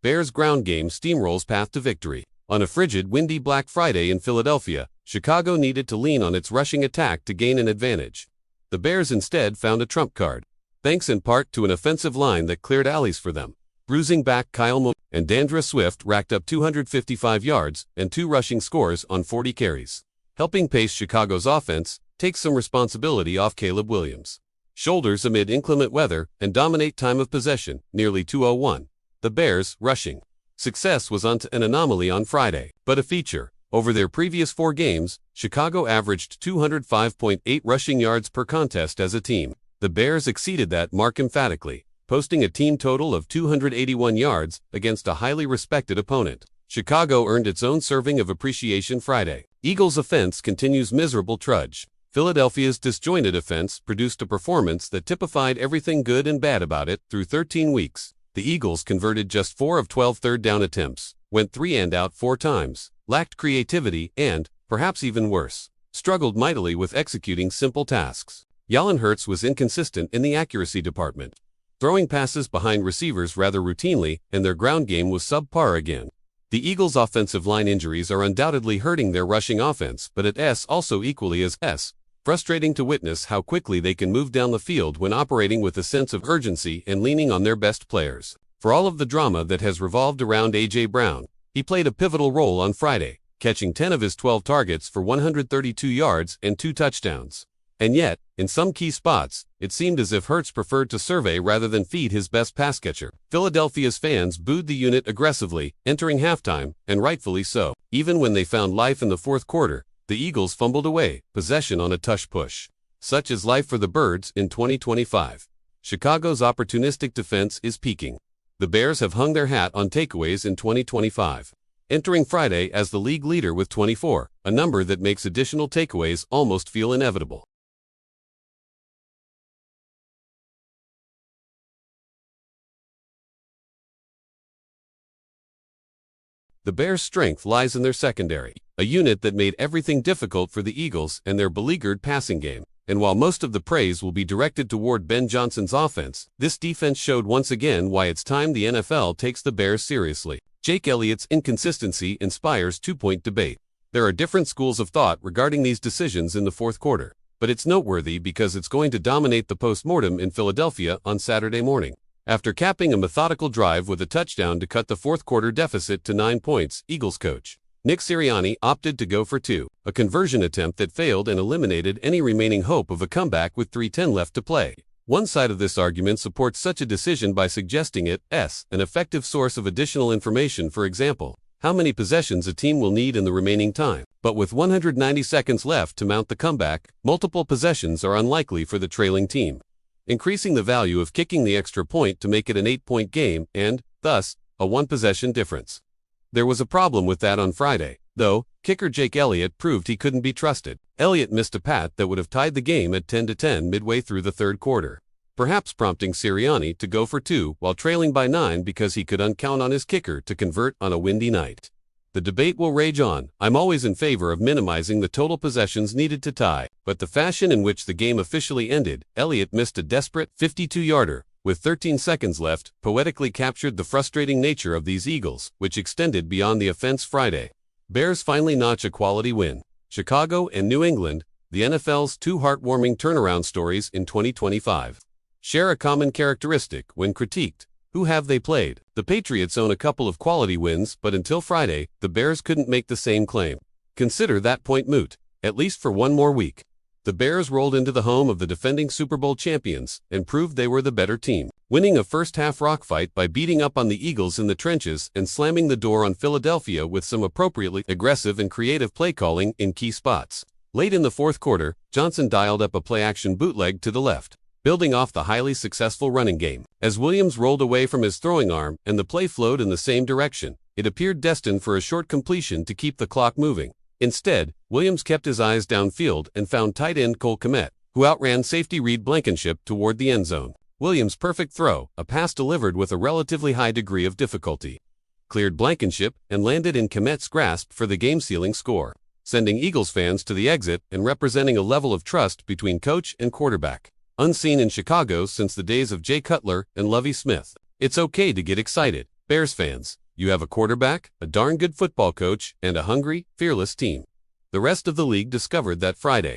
Bears' ground game steamrolls path to victory. On a frigid, windy Black Friday in Philadelphia, Chicago needed to lean on its rushing attack to gain an advantage. The Bears instead found a trump card, thanks in part to an offensive line that cleared alleys for them. Bruising back Kyle Moore and Dandre Swift racked up 255 yards and 2 rushing scores on 40 carries. Helping pace Chicago's offense takes some responsibility off Caleb Williams' shoulders amid inclement weather and dominate time of possession, nearly 201. The Bears' rushing success was an anomaly on Friday, but a feature. Over their previous 4 games, Chicago averaged 205.8 rushing yards per contest as a team. The Bears exceeded that mark emphatically, posting a team total of 281 yards against a highly respected opponent. Chicago earned its own serving of appreciation Friday. Eagles' offense continues miserable trudge. Philadelphia's disjointed offense produced a performance that typified everything good and bad about it through 13 weeks. The Eagles converted just 4 of 12 third down attempts, went 3 and out 4 times, lacked creativity and, perhaps even worse, struggled mightily with executing simple tasks. Jalen Hurts was inconsistent in the accuracy department, throwing passes behind receivers rather routinely, and their ground game was subpar again. The Eagles' offensive line injuries are undoubtedly hurting their rushing offense, but it's also equally as frustrating to witness how quickly they can move down the field when operating with a sense of urgency and leaning on their best players. For all of the drama that has revolved around A.J. Brown, he played a pivotal role on Friday, catching 10 of his 12 targets for 132 yards and 2 touchdowns. And yet, in some key spots, it seemed as if Hurts preferred to survey rather than feed his best pass catcher. Philadelphia's fans booed the unit aggressively, entering halftime, and rightfully so. Even when they found life in the fourth quarter, the Eagles fumbled away possession on a tush push. Such is life for the Birds in 2025. Chicago's opportunistic defense is peaking. The Bears have hung their hat on takeaways in 2025, entering Friday as the league leader with 24, a number that makes additional takeaways almost feel inevitable. The Bears' strength lies in their secondary, a unit that made everything difficult for the Eagles and their beleaguered passing game. And while most of the praise will be directed toward Ben Johnson's offense, this defense showed once again why it's time the NFL takes the Bears seriously. Jake Elliott's inconsistency inspires two-point debate. There are different schools of thought regarding these decisions in the fourth quarter, but it's noteworthy because it's going to dominate the post-mortem in Philadelphia on Saturday morning. After capping a methodical drive with a touchdown to cut the fourth quarter deficit to 9 points, Eagles coach Nick Sirianni opted to go for 2, a conversion attempt that failed and eliminated any remaining hope of a comeback with 3:10 left to play. One side of this argument supports such a decision by suggesting it's an effective source of additional information, for example, how many possessions a team will need in the remaining time. But with 190 seconds left to mount the comeback, multiple possessions are unlikely for the trailing team, increasing the value of kicking the extra point to make it an 8-point game and, thus, a 1-possession difference. There was a problem with that on Friday, though. Kicker Jake Elliott proved he couldn't be trusted. Elliott missed a pat that would have tied the game at 10-10 midway through the third quarter, perhaps prompting Sirianni to go for 2 while trailing by 9 because he couldn't count on his kicker to convert on a windy night. The debate will rage on. I'm always in favor of minimizing the total possessions needed to tie, but the fashion in which the game officially ended, Elliott missed a desperate 52-yarder, with 13 seconds left, poetically captured the frustrating nature of these Eagles, which extended beyond the offense Friday. Bears finally notch a quality win. Chicago and New England, the NFL's 2 heartwarming turnaround stories in 2025, share a common characteristic when critiqued. Who have they played? The Patriots own a couple of quality wins, but until Friday, the Bears couldn't make the same claim. Consider that point moot, at least for one more week. The Bears rolled into the home of the defending Super Bowl champions and proved they were the better team, winning a first-half rockfight by beating up on the Eagles in the trenches and slamming the door on Philadelphia with some appropriately aggressive and creative play calling in key spots. Late in the fourth quarter, Johnson dialed up a play-action bootleg to the left, building off the highly successful running game. As Williams rolled away from his throwing arm and the play flowed in the same direction, it appeared destined for a short completion to keep the clock moving. Instead, Williams kept his eyes downfield and found tight end Cole Kmet, who outran safety Reed Blankenship toward the end zone. Williams' perfect throw, a pass delivered with a relatively high degree of difficulty, cleared Blankenship and landed in Kmet's grasp for the game-sealing score, sending Eagles fans to the exit and representing a level of trust between coach and quarterback unseen in Chicago since the days of Jay Cutler and Lovie Smith. It's okay to get excited. Bears fans, you have a quarterback, a darn good football coach, and a hungry, fearless team. The rest of the league discovered that Friday.